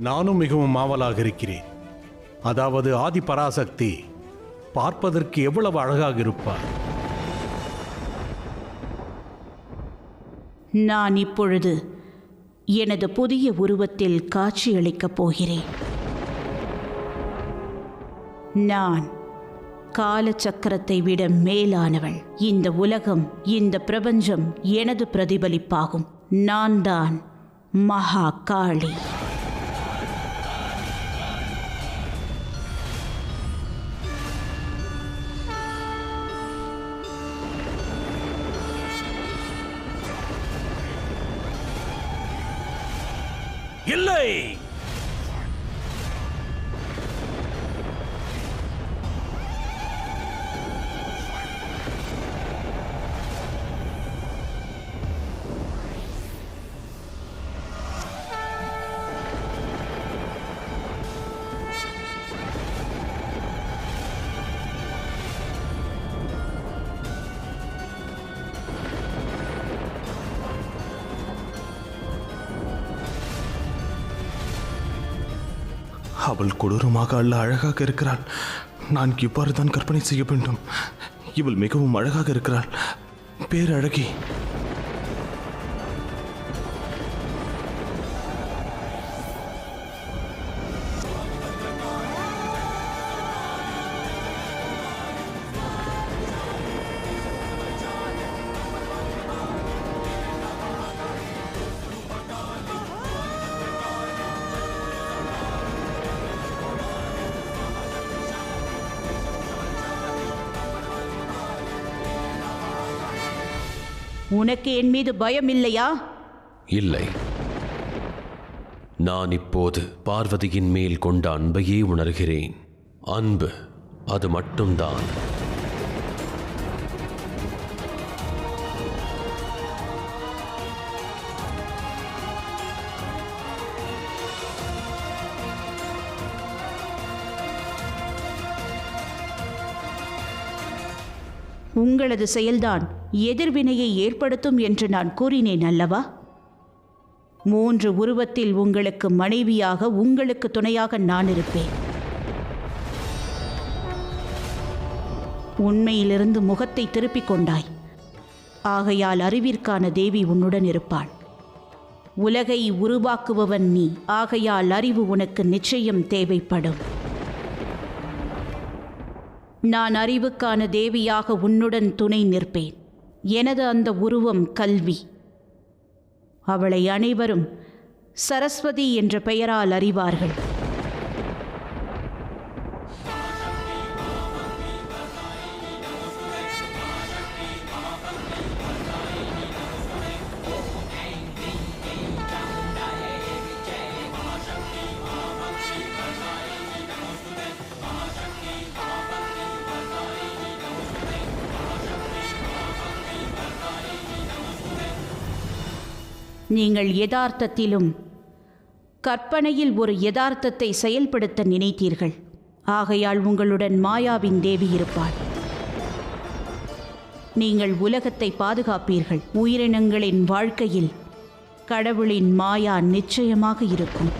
நானும் மிகவும் ஆவலாக இருக்கிறேன். அதாவது ஆதி பராசக்தி பார்ப்பதற்கு எவ்வளவு அழகாக இருப்பார். நான் இப்பொழுது எனது புதிய உருவத்தில் காட்சியளிக்கப் போகிறேன். நான் காலச்சக்கரத்தை விட மேலானவள். இந்த உலகம், இந்த பிரபஞ்சம் எனது பிரதிபலிப்பாகும். நான் தான் மகா காளி. இல்லை, அவள் கொடூரமாக அல்ல, அழகாக இருக்கிறாள். நான் இவ்வாறு தான் கற்பனை செய்ய வேண்டும். இவள் மிகவும் அழகாக இருக்கிறாள், பேரழகி. உனக்கு என் மீது பயம் இல்லையா? இல்லை, நான் இப்போது பார்வதியின் மேல் கொண்ட அன்பையே உணர்கிறேன். அன்பு, அது மட்டும்தான். உங்களது செயல்தான் எதிர்வினையை ஏற்படுத்தும் என்று நான் கூறினேன் அல்லவா? 3 உருவத்தில் உங்களுக்கு மனைவியாக, உங்களுக்கு துணையாக நான் இருப்பேன். உண்மையிலிருந்து முகத்தை திருப்பிக் கொண்டாய். ஆகையால் அறிவிற்கான தேவி உன்னுடன் இருப்பாள். உலகை உருவாக்குபவன் நீ. ஆகையால் அறிவு உனக்கு நிச்சயம் தேவைப்படும். நான் அறிவுக்கான தேவியாக உன்னுடன் துணை நிற்பேன். எனது அந்த உருவம் கல்வி. அவளை அனைவரும் சரஸ்வதி என்ற பெயரால் அறிவார்கள். நீங்கள் யதார்த்தத்திலும் கற்பனையில் ஒரு யதார்த்தத்தை செயல்படுத்த நினைத்தீர்கள். ஆகையால் உங்களுடன் மாயாவின் தேவி இருப்பாள். நீங்கள் உலகத்தை பாதுகாப்பீர்கள். உயிரினங்களின் வாழ்க்கையில் கடவுளின் மாயா நிச்சயமாக இருக்கும்.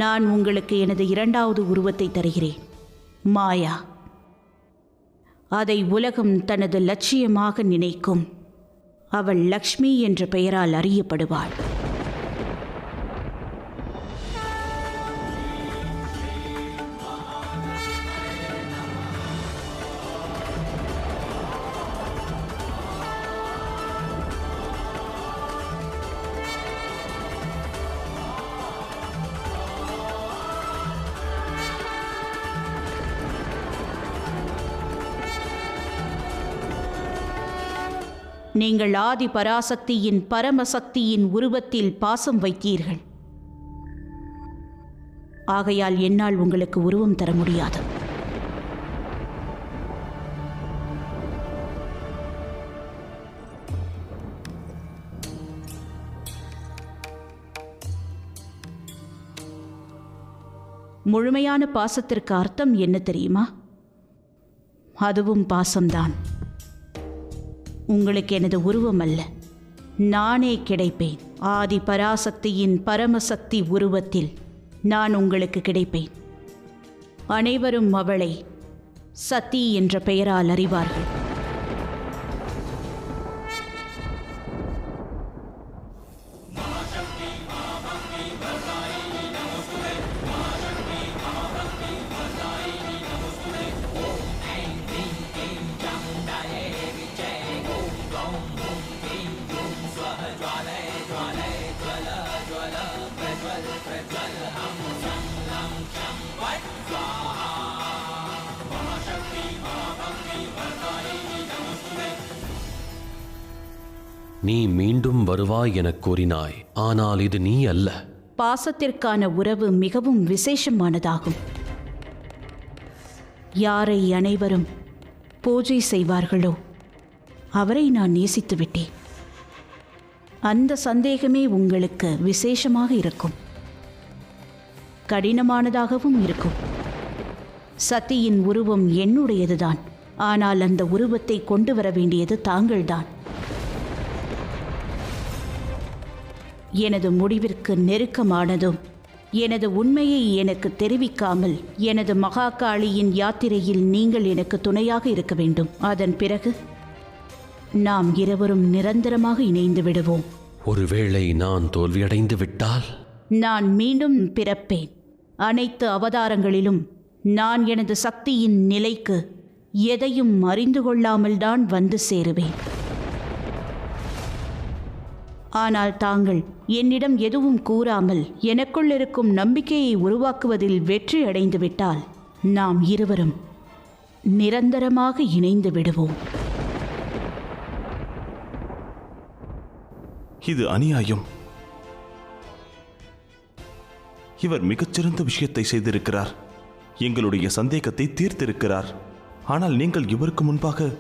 நான் உங்களுக்கு எனது 2வது உருவத்தை தருகிறேன், மாயா. அதை உலகம் தனது லட்சியமாக நினைக்கும். அவள் லக்ஷ்மி என்ற பெயரால் அறியப்படுவாள். நீங்கள் ஆதி பராசக்தியின் பரமசக்தியின் உருவத்தில் பாசம் வைத்தீர்கள். ஆகையால் என்னால் உங்களுக்கு உருவம் தர முடியாது. முழுமையான பாசத்திற்கு அர்த்தம் என்ன தெரியுமா? அதுவும் பாசம்தான். உங்களுக்கு எனது உருவம் அல்ல, நானே கிடைப்பேன். ஆதி பராசக்தியின் பரமசக்தி உருவத்தில் நான் உங்களுக்கு கிடைப்பேன். அனைவரும் அவளை சதி என்ற பெயரால் அறிவார்கள். நீ மீண்டும் வருவாய் எனக் கூறினாய். ஆனால் இது நீ அல்ல. பாசத்திற்கான உறவு மிகவும் விசேஷமானதாகும். யாரை அனைவரும் பூஜை செய்வார்களோ அவரை நான் நேசித்து விட்டேன். அந்த சந்தேகமே உங்களுக்கு விசேஷமாக இருக்கும், கடினமானதாகவும் இருக்கும். சதியின் உருவம் என்னுடையதுதான். ஆனால் அந்த உருவத்தை கொண்டு வர வேண்டியது தாங்கள்தான். எனது முடிவிற்கு நெருக்கமானதும் எனது உண்மையை எனக்கு தெரிவிக்காமல் எனது மகாகாளியின் யாத்திரையில் நீங்கள் எனக்கு துணையாக இருக்க வேண்டும். அதன் பிறகு நாம் இருவரும் நிரந்தரமாக இணைந்து விடுவோம். ஒருவேளை நான் தோல்வியடைந்து விட்டால்? நான் மீண்டும் பிறப்பேன். அனைத்து அவதாரங்களிலும் நான் எனது சக்தியின் நிலைக்கு எதையும் அறிந்து கொள்ளாமல் தான் வந்து சேருவேன். ஆனால் தாங்கள் என்னிடம் எதுவும் கூறாமல் எனக்குள் இருக்கும் நம்பிக்கையை உருவாக்குவதில் வெற்றி அடைந்து விட்டால் நாம் இருவரும் நிரந்தரமாக இணைந்து விடுவோம். இது அநியாயம். இவர் மிகச்சிறந்த விஷயத்தை செய்திருக்கிறார். எங்களுடைய சந்தேகத்தை தீர்த்திருக்கிறார். ஆனால் நீங்கள் இவருக்கு முன்பாக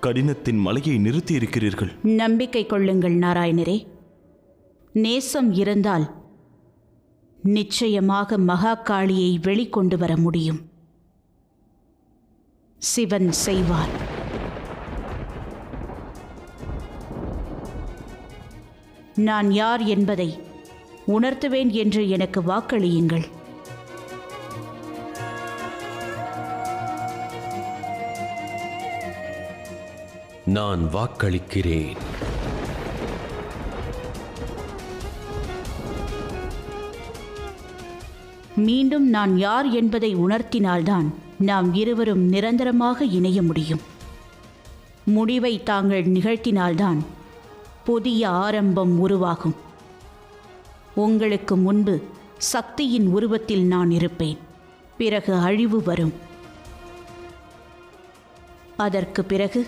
கடினத்தின் மலையை நிறுத்தி இருக்கிறீர்கள். நம்பிக்கை கொள்ளுங்கள் நாராயணரே. நேசம் இருந்தால் நிச்சயமாக மகாகாளியை வெளிக்கொண்டு வர முடியும். சிவன் செய்வார். நான் யார் என்பதை உணர்த்துவேன் என்று எனக்கு வாக்களியுங்கள். நான் வாக்களிக்கிறேன். மீண்டும் நான் யார் என்பதை உணர்த்தினால்தான் நாம் இருவரும் நிரந்தரமாக இணைய முடியும். முடிவை தாங்கள் நிகழ்த்தினால்தான் புதிய ஆரம்பம் உருவாகும். உங்களுக்கு முன்பு சக்தியின் உருவத்தில் நான் இருப்பேன். பிறகு அழிவு வரும். அதற்கு பிறகு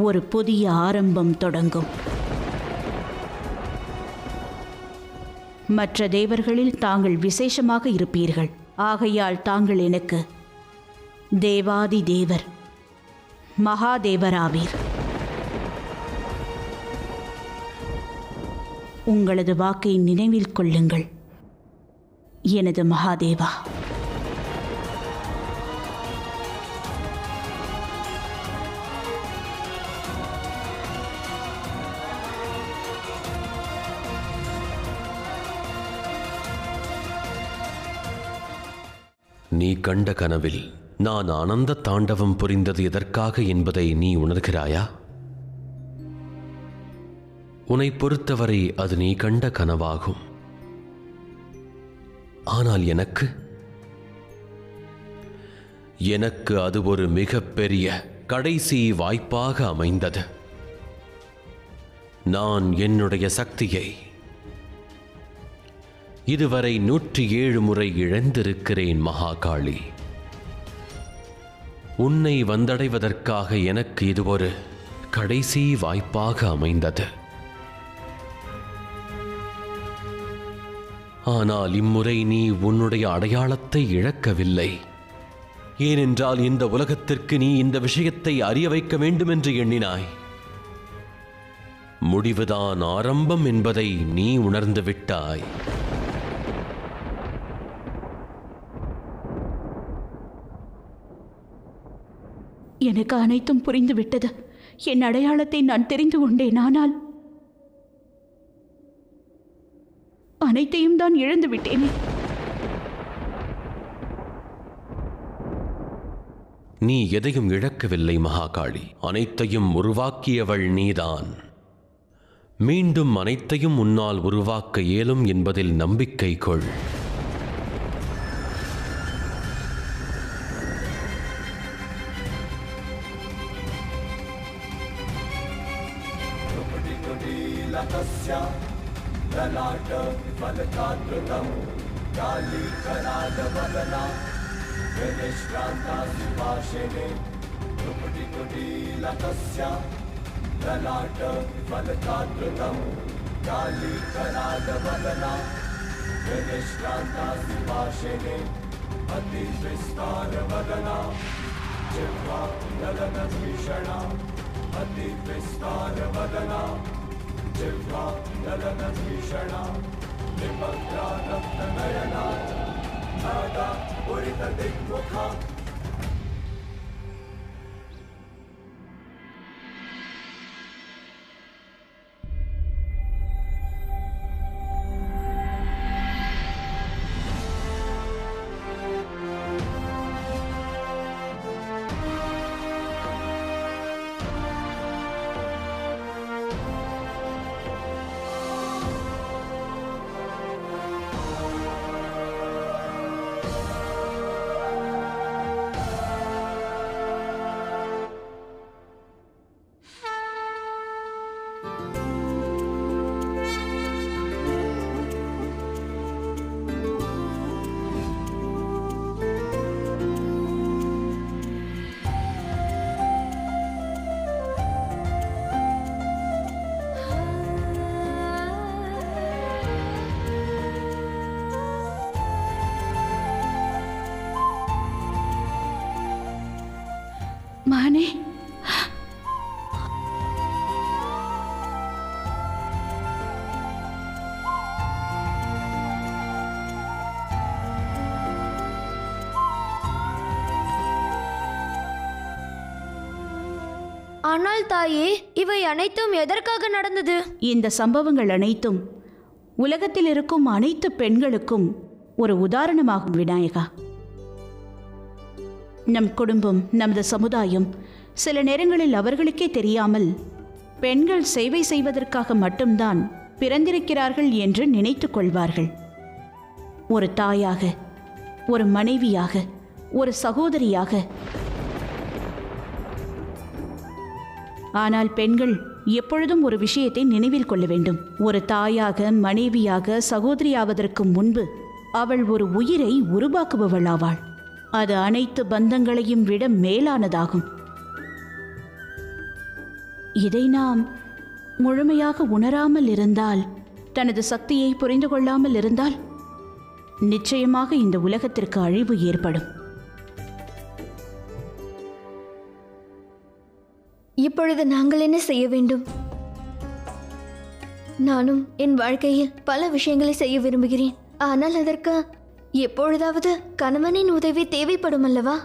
ஒரு புதிய ஆரம்பம் தொடங்கும். மற்ற தேவர்களில் தாங்கள் விசேஷமாக இருப்பீர்கள். ஆகையால் தாங்கள் எனக்கு தேவாதி தேவர், மகாதேவராவீர். உங்களது வாக்கை நினைவில் கொள்ளுங்கள் எனது மகாதேவா. நீ கண்ட கனவில் நான் ஆனந்த தாண்டவம் புரிந்தது எதற்காக என்பதை நீ உணர்கிறாயா? உன்னை பொறுத்தவரை அது நீ கண்ட கனவாகும். ஆனால் எனக்கு அது ஒரு மிகப்பெரிய கடைசி வாய்ப்பாக அமைந்தது. நான் என்னுடைய சக்தியை இதுவரை 107 முறை இழந்திருக்கிறேன் மகாகாளி. உன்னை வந்தடைவதற்காக எனக்கு இது ஒரு கடைசி வாய்ப்பாக அமைந்தது. ஆனால் இம்முறை நீ உன்னுடைய அடையாளத்தை இழக்கவில்லை. ஏனென்றால் இந்த உலகத்திற்கு நீ இந்த விஷயத்தை அறிய வைக்க வேண்டும் என்று எண்ணினாய். முடிவுதான் ஆரம்பம் என்பதை நீ உணர்ந்து விட்டாய். எனக்கு அனைத்தும் புரிந்துவிட்டது. என் அடையாளத்தை நான் தெரிந்து கொண்டேன். ஆனால் அனைத்தையும் தான் இழந்து விட்டேனே. நீ எதையும் இழக்கவில்லை மகாகாளி. அனைத்தையும் உருவாக்கியவள் நீதான். மீண்டும் அனைத்தையும் உன்னால் உருவாக்க இயலும் என்பதில் நம்பிக்கை கொள். மகனே, ஆனால் தாயே, இவை அனைத்தும் எதற்காக நடந்தது? இந்த சம்பவங்கள் அனைத்தும் உலகத்தில் இருக்கும் அனைத்து பெண்களுக்கும் ஒரு உதாரணமாகும் விநாயகா. நம் குடும்பம், நமது சமுதாயம் சில நேரங்களில் அவர்களுக்கே தெரியாமல் பெண்கள் சேவை செய்வதற்காக மட்டும்தான் பிறந்திருக்கிறார்கள் என்று நினைத்து கொள்வார்கள். ஒரு தாயாக, ஒரு மனைவியாக, ஒரு சகோதரியாக. ஆனால் பெண்கள் எப்பொழுதும் ஒரு விஷயத்தை நினைவில் கொள்ள வேண்டும். ஒரு தாயாக, மனைவியாக, சகோதரியாவதற்கு முன்பு அவள் ஒரு உயிரை உருவாக்குபவளாவாள். அது அனைத்து பந்தங்களையும் விட மேலானதாகும். இதை நாம் முழுமையாக உணராமல் இருந்தால், தனது சக்தியை புரிந்து கொள்ளாமல் இருந்தால், நிச்சயமாக இந்த உலகத்திற்கு அழிவு ஏற்படும். இப்பொழுது நாங்கள் என்ன செய்ய வேண்டும்? நானும் என் வாழ்க்கையில் பல விஷயங்களை செய்ய விரும்புகிறேன். ஆனால் அதற்கு எப்பொழுதாவது கணவனின் உதவி தேவைப்படும் அல்லவா?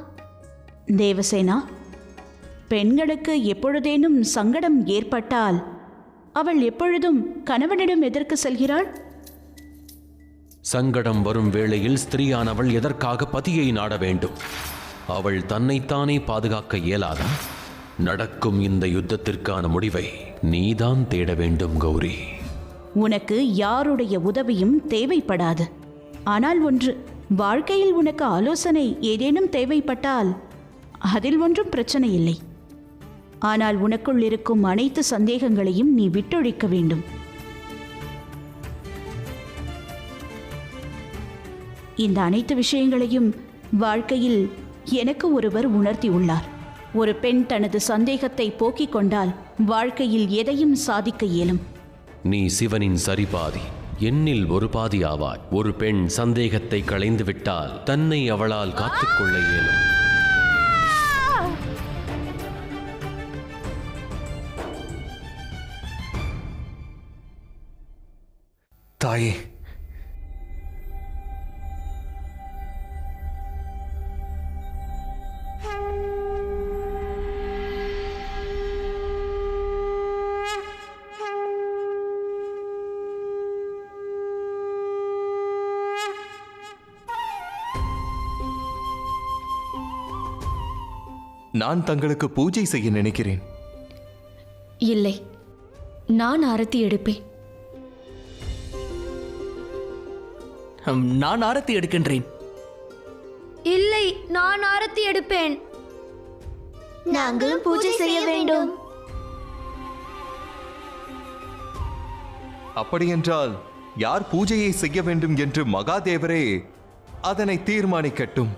தேவசேனா, பெண்களுக்கு எப்பொழுதேனும் சங்கடம் ஏற்பட்டால் அவள் எப்பொழுதும் கணவனிடம் எதற்கு செல்கிறாள்? சங்கடம் வரும் வேளையில் ஸ்திரீயானவள் எதற்காக பதியை நாட வேண்டும்? அவள் தன்னைத்தானே பாதுகாக்க இயலாதா? நடக்கும் இந்த யுத்தத்திற்கான முடிவை நீதான் தேட வேண்டும் கௌரி. உனக்கு யாருடைய உதவியும் தேவைப்படாது. ஆனால் ஒன்று, வாழ்க்கையில் உனக்கு ஆலோசனை ஏதேனும் தேவைப்பட்டால் அதில் ஒன்றும் பிரச்சனை இல்லை. ஆனால் உனக்குள் இருக்கும் அனைத்து சந்தேகங்களையும் நீ விட்டொழிக்க வேண்டும். இந்த அனைத்து விஷயங்களையும் வாழ்க்கையில் எனக்கு ஒருவர் உணர்த்தியுள்ளார். ஒரு பெண் தனது சந்தேகத்தை போக்கிக் கொண்டால் வாழ்க்கையில் எதையும் சாதிக்க இயலும். நீ சிவனின் சரிபாதி, என்னில் ஒரு பாதி ஆவாய். ஒரு பெண் சந்தேகத்தை களைந்து விட்டால் தன்னை அவளால் காத்துக்கொள்ள இயலும். தாயே, நான் தங்களுக்கு பூஜை செய்ய நினைக்கிறேன். இல்லை, நான் ஆரத்தி எடுப்பேன். நான் ஆரத்தி எடுக்கின்றேன். இல்லை, நான் ஆரத்தி எடுப்பேன். நாங்களும் பூஜை செய்ய வேண்டும். அப்படியென்றால் யார் பூஜையை செய்ய வேண்டும் என்று மகாதேவரே அதனை தீர்மானிக்கட்டும்.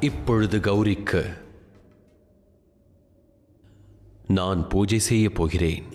இப்பொழுது கௌரிக்கு நான் பூஜை செய்ய போகிறேன்.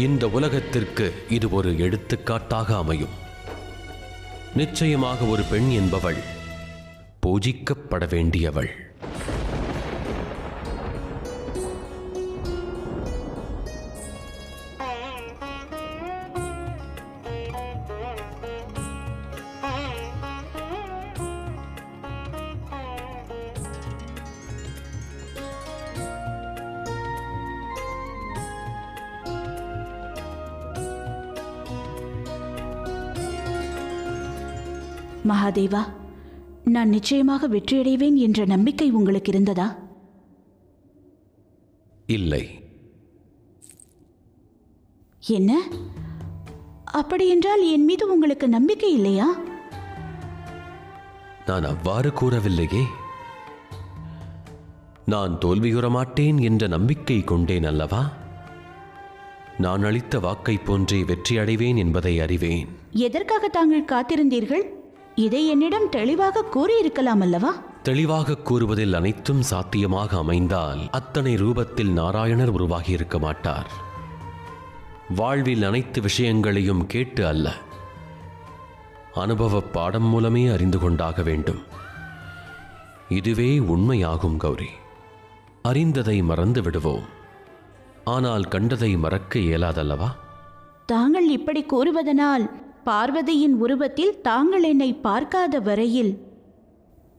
இந்த உலகத்திற்கு இது ஒரு எடுத்துக்காட்டாக அமையும். நிச்சயமாக ஒரு பெண் என்பவள் பூஜிக்கப்பட வேண்டியவள். மகாதேவா, நான் நிச்சயமாக வெற்றியடைவேன் என்ற நம்பிக்கை உங்களுக்கு இருந்ததா? இல்லை. என்ன? அப்படியென்றால் என் மீது உங்களுக்கு நம்பிக்கை இல்லையா? நான் அவ்வாறு கூறவில்லையே. நான் தோல்வியுற மாட்டேன் என்ற நம்பிக்கை கொண்டேன் அல்லவா? நான் அளித்த வாக்கை போன்றே வெற்றி அடைவேன் என்பதை அறிவேன். எதற்காக தாங்கள் காத்திருந்தீர்கள்? இதை என்னிடம் தெளிவாக கூறியிருக்கலாம் அல்லவா? தெளிவாக கூறுவதில் அனைத்தும் சாத்தியமாக அமைந்தால் அத்தனை ரூபத்தில் நாராயணர் உருவாகி இருக்க மாட்டார். வாழ்வில் அனைத்து விஷயங்களையும் கேட்டு அல்ல, அனுபவ பாடம் மூலமே அறிந்து கொண்டாக வேண்டும். இதுவே உண்மையாகும் கௌரி. அறிந்ததை மறந்து விடுவோம், ஆனால் கண்டதை மறக்க இயலாதல்லவா? தாங்கள் இப்படி கூறுவதனால் பார்வதியின் உருவத்தில் தாங்கள் என்னை பார்க்காத வரையில்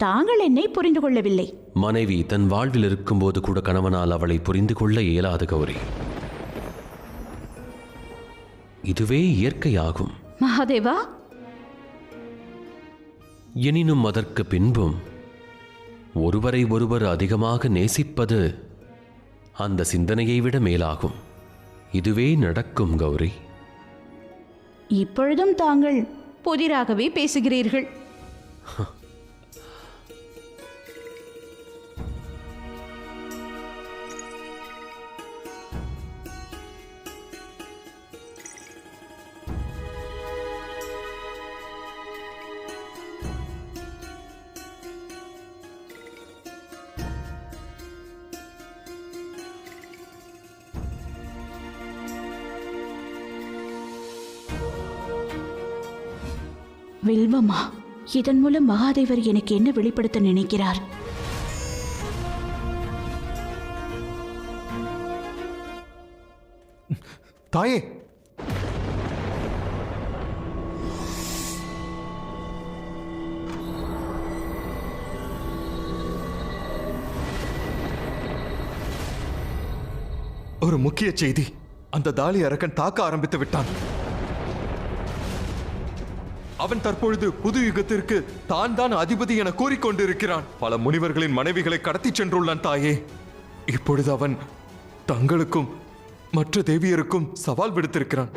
தாங்கள் என்னை புரிந்து கொள்ளவில்லை. மனைவி தன் வாழ்வில் இருக்கும்போது கூட கணவனால் அவளை புரிந்து கொள்ள இயலாது கௌரி. இதுவே இயற்கையாகும். மகாதேவா, எனினும் அதற்கு பின்பும் ஒருவரை ஒருவர் அதிகமாக நேசிப்பது அந்த சிந்தனையை விட மேலாகும். இதுவே நடக்கும் கௌரி. இப்பொழுதும் தாங்கள் புதிராகவே பேசுகிறீர்கள். வில்வமா, இதன் மூலம் மகாதேவர் எனக்கு என்ன வெளிப்படுத்த நினைக்கிறார்? தாயே, ஒரு முக்கிய செய்தி. அந்த தாலி அரக்கன் தாக்க ஆரம்பித்து விட்டான். அவன் தற்பொழுது புது யுகத்திற்கு தான் அதிபதி என கூறிக்கொண்டிருக்கிறான். பல முனிவர்களின் மனைவிகளை கடத்திச் சென்றுள்ளான் தாயே. இப்பொழுது அவன் தங்களுக்கும் மற்ற தேவியருக்கும் சவால் விடுத்திருக்கிறான்.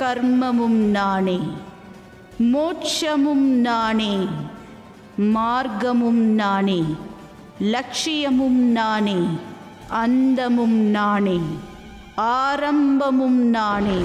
கர்மமும் நானே, மோட்சமும் நானே, மார்க்கமும் நானே, லட்சியமும் நானே, அந்தமும் நானே, ஆரம்பமும் நானே.